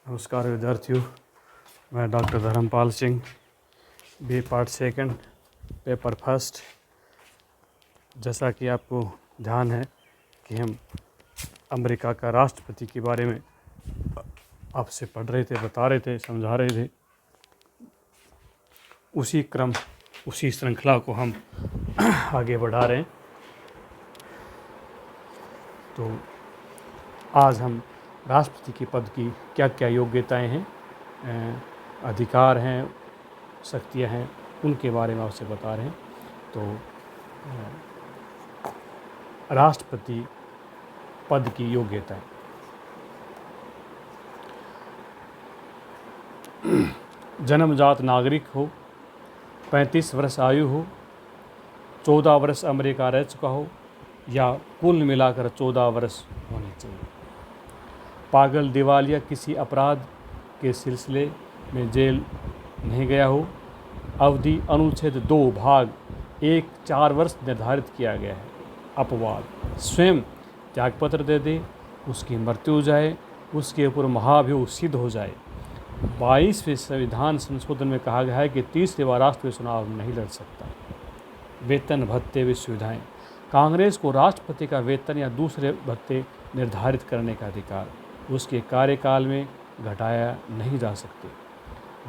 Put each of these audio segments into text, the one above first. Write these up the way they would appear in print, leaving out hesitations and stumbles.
नमस्कार विद्यार्थियों, मैं doctor Dharmpal Singh, B part second, paper first. जैसा कि आपको ध्यान है कि हम अमेरिका का राष्ट्रपति के बारे में आपसे पढ़ रहे थे, बता रहे थे, समझा रहे थे। उसी श्रृंखला को हम आगे बढ़ा रहे हैं। तो आज हम राष्ट्रपति के पद की क्या क्या योग्यताएं हैं, अधिकार हैं, शक्तियां हैं, उनके बारे में आपसे बता रहे हैं। तो राष्ट्रपति पद की योग्यताएं। जन्मजात नागरिक हो, 35 वर्ष आयु हो, 14 वर्ष अमेरिका रह चुका हो या कुल मिलाकर 14 वर्ष होने चाहिए। पागल, दिवालिया, किसी अपराध के सिलसिले में जेल नहीं गया हो। अवधि अनुच्छेद 2 भाग 1 4 वर्ष निर्धारित किया गया है। अपवाद: स्वयं त्यागपत्र दे दे, उसकी मृत्यु हो जाए, उसके ऊपर महाभियोग सिद्ध हो जाए। 22वें संविधान संशोधन में कहा गया है कि तीसरी बार राष्ट्रपति चुनाव नहीं लड़ सकता। वेतन, भत्ते, वी सुविधाएं। कांग्रेस को राष्ट्रपति का वेतन या दूसरे भत्ते निर्धारित करने का अधिकार उसके कार्यकाल में घटाया नहीं जा सकते।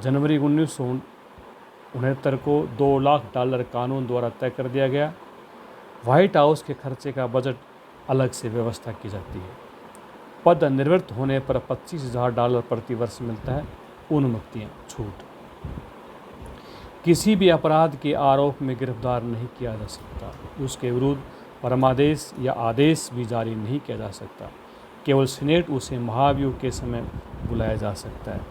जनवरी 1969 को $2 लाख कानून द्वारा तय कर दिया गया। व्हाइट हाउस के खर्चे का बजट अलग से व्यवस्था की जाती है। पद निवृत्त होने पर $25,000 प्रति वर्ष मिलता है। उन्मुक्तियाँ, छूट। किसी भी अपराध के आरोप में गिरफ्तार नहीं किया जा सकता। उसके विरुद्ध परमादेश या आदेश भी जारी नहीं किया जा सकता। केवल सीनेट उसे महाभियोग के समय बुलाया जा सकता है।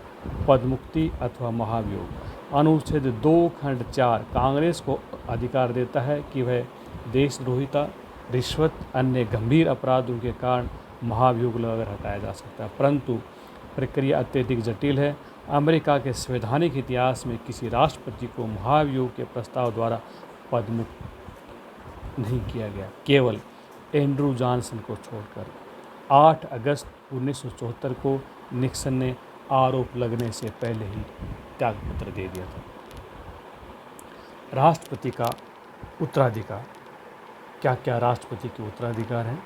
पदमुक्ति अथवा महाभियोग। अनुच्छेद 2 खंड 4 कांग्रेस को अधिकार देता है कि वह देशद्रोहिता, रिश्वत, अन्य गंभीर अपराधों के कारण महाभियोग लगाकर हटाया जा सकता है, परंतु प्रक्रिया अत्यधिक जटिल है। अमेरिका के संवैधानिक इतिहास में किसी राष्ट्रपति को महाभियोग के प्रस्ताव द्वारा पदमुक्त नहीं किया गया, केवल एंड्रू जॉनसन को छोड़कर। 8 अगस्त 1974 को निक्सन ने आरोप लगने से पहले ही त्यागपत्र दे दिया था। राष्ट्रपति का उत्तराधिकार। क्या क्या राष्ट्रपति के उत्तराधिकार हैं?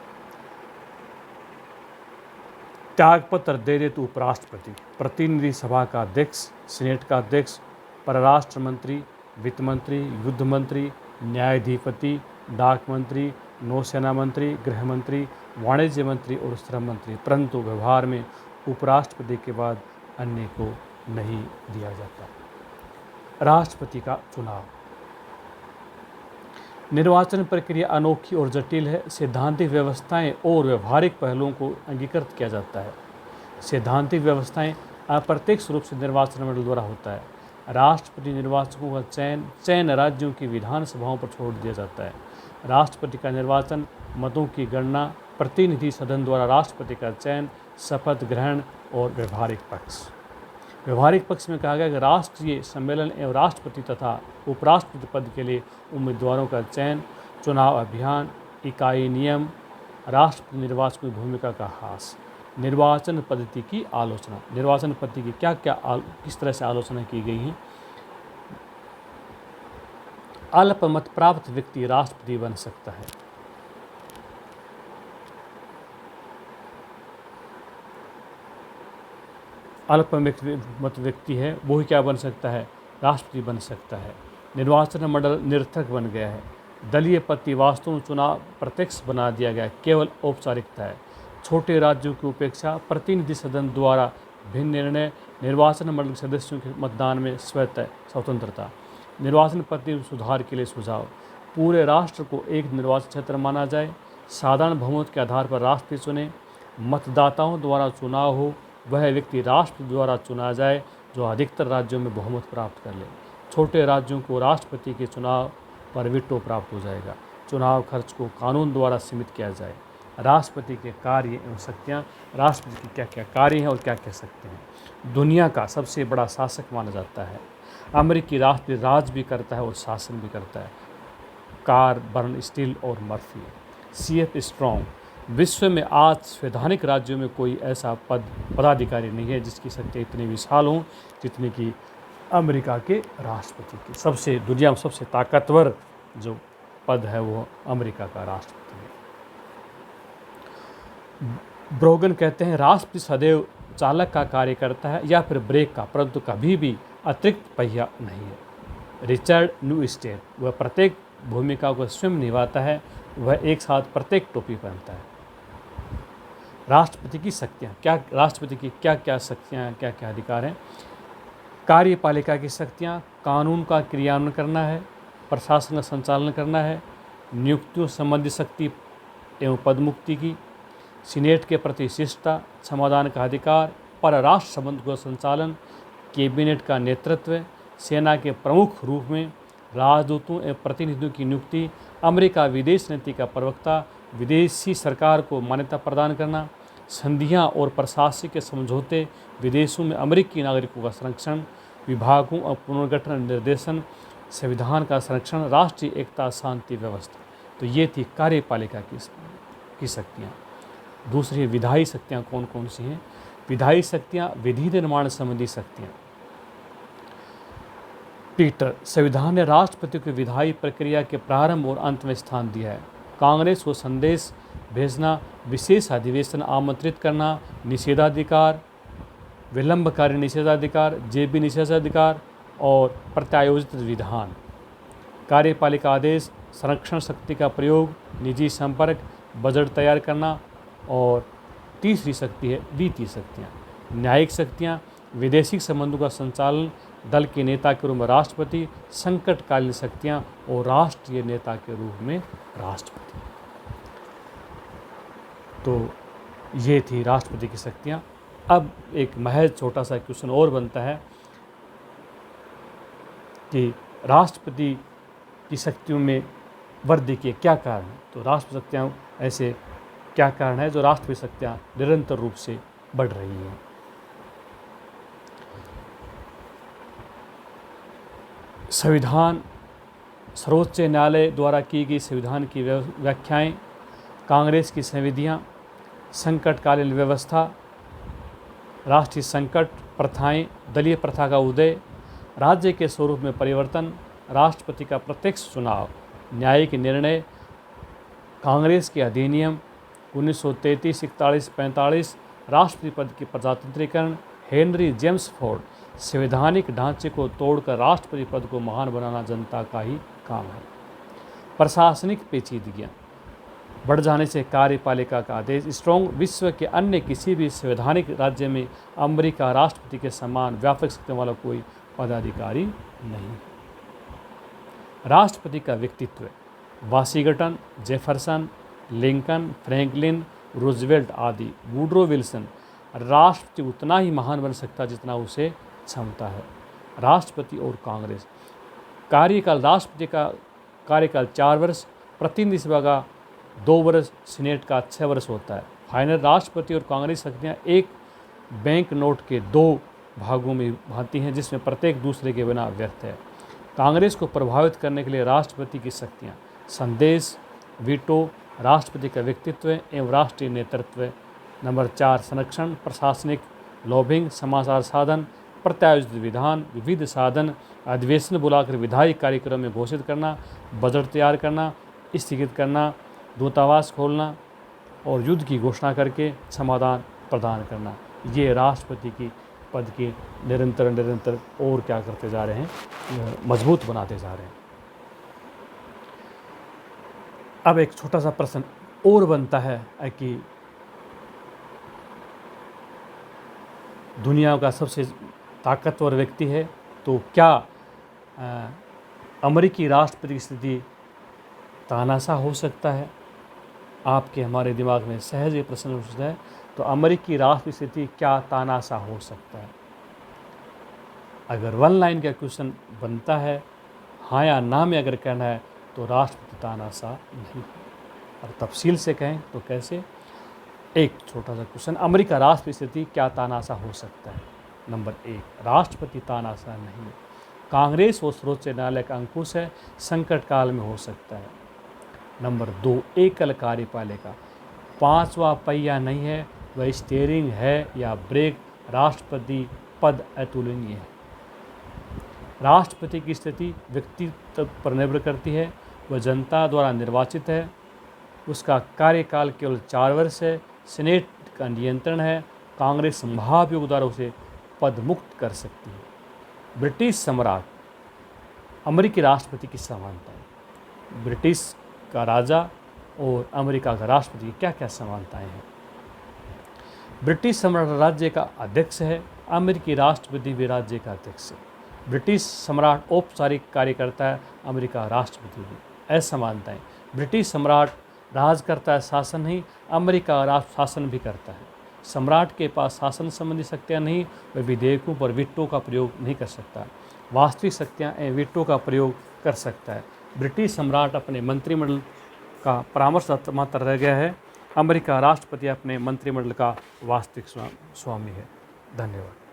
त्यागपत्र दे दे तो उपराष्ट्रपति, प्रतिनिधि सभा का अध्यक्ष, सीनेट का अध्यक्ष, परराष्ट्र मंत्री, वित्त मंत्री, युद्ध मंत्री, न्यायाधिपति, डाक मंत्री, नौसेना मंत्री, गृह मंत्री, वाणिज्य मंत्री और श्रम मंत्री, परंतु व्यवहार में उपराष्ट्रपति के बाद अन्य को नहीं दिया जाता। राष्ट्रपति का चुनाव। निर्वाचन प्रक्रिया अनोखी और जटिल है। सैद्धांतिक व्यवस्थाएं और व्यवहारिक पहलुओं को अंगीकृत किया जाता है। सैद्धांतिक व्यवस्थाएं अप्रत्यक्ष रूप से निर्वाचन मंडल द्वारा होता है। राष्ट्रपति निर्वाचकों का चयन राज्यों की विधानसभाओं पर छोड़ दिया जाता है। राष्ट्रपति का निर्वाचन, मतों की गणना, प्रतिनिधि सदन द्वारा राष्ट्रपति का चयन, शपथ ग्रहण और व्यवहारिक पक्ष। व्यवहारिक पक्ष में कहा गया कि राष्ट्रीय सम्मेलन एवं राष्ट्रपति तथा उपराष्ट्रपति पद के लिए उम्मीदवारों का चयन, चुनाव अभियान, इकाई नियम, राष्ट्रपति निर्वाचकों की भूमिका का ह्रास। निर्वाचन पद्धति की आलोचना। निर्वाचन पद्धति की किस तरह से आलोचना की गई है? अल्पमत प्राप्त व्यक्ति राष्ट्रपति बन सकता है। अल्पमत व्यक्ति है वो ही क्या बन सकता है? राष्ट्रपति बन सकता है। निर्वाचन मंडल निरर्थक बन गया है। दलीय पद्धति वास्तव में चुनाव प्रत्यक्ष बना दिया गया है, केवल औपचारिकता है। छोटे राज्यों की उपेक्षा, प्रतिनिधि सदन द्वारा भिन्न निर्णय, निर्वाचन मंडल के सदस्यों के मतदान में स्वतंत्रता। निर्वाचन पद्धति में सुधार के लिए सुझाव। पूरे राष्ट्र को एक निर्वाचन क्षेत्र माना जाए। साधारण बहुमत के आधार पर राष्ट्रपति चुने। मतदाताओं द्वारा चुनाव हो। वह व्यक्ति राष्ट्रपति द्वारा चुना जाए जो अधिकतर राज्यों में बहुमत प्राप्त कर ले। छोटे राज्यों को राष्ट्रपति के चुनाव पर वीटो प्राप्त हो जाएगा। चुनाव खर्च को कानून द्वारा सीमित किया जाए। राष्ट्रपति के कार्य एवं शक्तियाँ। राष्ट्रपति के क्या क्या कार्य हैं और क्या कह सकते हैं? दुनिया का सबसे बड़ा शासक माना जाता है। अमेरिकी राष्ट्रपति राज भी करता है और शासन भी करता है। कार, बर्न, स्टील और मर्फी। CF strong. विश्व में आज संवैधानिक राज्यों में कोई ऐसा पदाधिकारी नहीं है जिसकी शक्तियाँ इतनी विशाल हों जितनी कि अमेरिका के राष्ट्रपति की। सबसे दुनिया में सबसे ताकतवर जो पद है वो अमेरिका का राष्ट्रपति है। ब्रोगन कहते हैं राष्ट्रपति सदैव चालक का कार्य करता है या फिर ब्रेक का, परंतु कभी भी अतिरिक्त पहिया नहीं है। रिचर्ड न्यूस्टेन वह प्रत्येक भूमिका को स्वयं निभाता है, वह एक साथ प्रत्येक टोपी पहनता है। राष्ट्रपति की शक्तियाँ क्या, राष्ट्रपति की क्या क्या शक्तियाँ, क्या क्या अधिकार हैं। कार्यपालिका की शक्तियाँ कानून का क्रियान्वयन करना है, प्रशासन का संचालन करना है, नियुक्तियों संबंधी शक्ति एवं पदमुक्ति की, सीनेट के प्रति शिष्टता, समाधान का अधिकार, परराष्ट्र संबंध का संचालन, कैबिनेट का नेतृत्व, सेना के प्रमुख रूप में राजदूतों एवं प्रतिनिधियों की नियुक्ति, अमेरिका विदेश नीति का प्रवक्ता, विदेशी सरकार को मान्यता प्रदान करना, संधियां और प्रशासकीय समझौते, विदेशों में अमेरिकी नागरिकों का संरक्षण, विभागों और पुनर्गठन निर्देशन, संविधान का संरक्षण, राष्ट्रीय एकता, शांति व्यवस्था। तो ये थी कार्यपालिका की शक्तियाँ। दूसरी विधायी शक्तियाँ कौन कौन सी हैं। विधायी शक्तियाँ विधि निर्माण संबंधी शक्तियाँ। पीटर, संविधान ने राष्ट्रपति को विधायी प्रक्रिया के प्रारंभ और अंत में स्थान दिया है। कांग्रेस को संदेश भेजना, विशेष अधिवेशन आमंत्रित करना, निषेधाधिकार, विलंबकारी निषेधाधिकार, जेबी निषेधाधिकार और प्रत्यायोजित विधान। कार्यपालिका आदेश, संरक्षण शक्ति का प्रयोग, निजी संपर्क, बजट तैयार करना। और तीसरी शक्ति है वित्तीय शक्तियाँ। न्यायिक शक्तियाँ, विदेशी संबंधों का संचालन, दल के नेता के रूप में राष्ट्रपति, संकटकालीन शक्तियाँ और राष्ट्रीय नेता के रूप में राष्ट्रपति। तो ये थी राष्ट्रपति की शक्तियाँ। अब एक महज छोटा सा क्वेश्चन और बनता है कि राष्ट्रपति की शक्तियों में वृद्धि के क्या कारण हैं। तो राष्ट्रपति शक्तियाँ ऐसे क्या कारण है जो राष्ट्रपति शक्तियाँ निरंतर रूप से बढ़ रही हैं। संविधान, सर्वोच्च न्यायालय द्वारा की गई संविधान की व्याख्याएं, कांग्रेस की संविधियाँ, संकटकालीन व्यवस्था, राष्ट्रीय संकट, प्रथाएं, दलीय प्रथा का उदय, राज्य के स्वरूप में परिवर्तन, राष्ट्रपति का प्रत्यक्ष चुनाव, न्यायिक निर्णय, कांग्रेस के अधिनियम 1933, 41, 45, राष्ट्रपति पद की प्रजातंत्रीकरण, हेनरी जेम्स फोर्ड, संवैधानिक ढांचे को तोड़कर राष्ट्रपति पद को महान बनाना जनता का ही काम है। प्रशासनिक पेचीदगियाँ बढ़ जाने से कार्यपालिका का आदेश, स्ट्रॉन्ग, विश्व के अन्य किसी भी संवैधानिक राज्य में अमेरिका राष्ट्रपति के समान व्यापक शक्तियों वाला कोई पदाधिकारी नहीं। राष्ट्रपति का व्यक्तित्व, Washington, Jefferson, Lincoln, Franklin, Roosevelt आदि, वुड्रो विल्सन, राष्ट्रपति उतना ही महान बन सकता जितना उसे क्षमता है। राष्ट्रपति और कांग्रेस, कार्यकाल, राष्ट्रपति का कार्यकाल 4 वर्ष, प्रतिनिधि सभा का 2 वर्ष, सीनेट का 6 वर्ष होता है। फाइनल, राष्ट्रपति और कांग्रेस शक्तियाँ एक बैंक नोट के 2 भागों में भाती हैं जिसमें प्रत्येक दूसरे के बिना व्यर्थ है। कांग्रेस को प्रभावित करने के लिए राष्ट्रपति की शक्तियाँ, संदेश, वीटो, राष्ट्रपति का व्यक्तित्व एवं राष्ट्रीय नेतृत्व। नंबर 4, संरक्षण, प्रशासनिक, लॉबिंग, समाचार साधन, प्रत्यायोजित विधान, विविध साधन, अधिवेशन बुलाकर विधायी कार्यक्रम में घोषित करना, बजट तैयार करना, स्थगित करना, दूतावास खोलना और युद्ध की घोषणा करके समाधान प्रदान करना। ये राष्ट्रपति की पद के निरंतर और क्या करते जा रहे हैं, मजबूत बनाते जा रहे हैं। अब एक छोटा सा प्रश्न और बनता है कि दुनिया का सबसे ताकतवर व्यक्ति है तो क्या अमेरिकी राष्ट्रपति की स्थिति तानाशाह हो सकता है। आपके हमारे दिमाग में सहज ये प्रश्न उठता है, तो अमेरिकी राष्ट्र की स्थिति क्या तानाशाह हो सकता है। अगर 1 लाइन का क्वेश्चन बनता है, हाँ या ना में अगर कहना है, तो राष्ट्रपति तानाशाह नहीं है। और तफसील से कहें तो कैसे। एक छोटा सा क्वेश्चन, अमेरिका राष्ट्र की स्थिति क्या तानाशाह हो सकता है। नंबर 1, राष्ट्रपति तानाशाह नहीं है। कांग्रेस और सर्वोच्च न्यायालय का अंकुश है, संकट काल में हो सकता है। नंबर 2, एकल कार्यपालिका, पांचवा पहिया नहीं है, वह स्टीयरिंग है या ब्रेक। राष्ट्रपति पद अतुलनीय है। राष्ट्रपति की स्थिति व्यक्तित्व पर निर्भर करती है। वह जनता द्वारा निर्वाचित है। उसका कार्यकाल केवल 4 वर्ष है। सीनेट का नियंत्रण है। कांग्रेस संभाव्य योग द्वारा उसे पद मुक्त कर सकती है। ब्रिटिश सम्राट अमेरिकी राष्ट्रपति की समानताएं। ब्रिटिश का राजा और अमेरिका का राष्ट्रपति की क्या क्या समानताएं हैं। ब्रिटिश सम्राट राज्य का अध्यक्ष है। अमेरिकी राष्ट्रपति भी राज्य का अध्यक्ष है। ब्रिटिश सम्राट औपचारिक कार्यकर्ता है, अमेरिका राष्ट्रपति भी। असमानताएं। ब्रिटिश सम्राट राज करता है, शासन नहीं। अमेरिका राष्ट्र शासन भी करता है। सम्राट के पास शासन संबंधी शक्तियाँ नहीं, वह विधेयकों पर वीटो का प्रयोग नहीं कर सकता। वास्तविक शक्तियाँ वीटो का प्रयोग कर सकता है। ब्रिटिश सम्राट अपने मंत्रिमंडल का परामर्श मात्र रह गया है। अमेरिका राष्ट्रपति अपने मंत्रिमंडल का वास्तविक स्वामी है। धन्यवाद।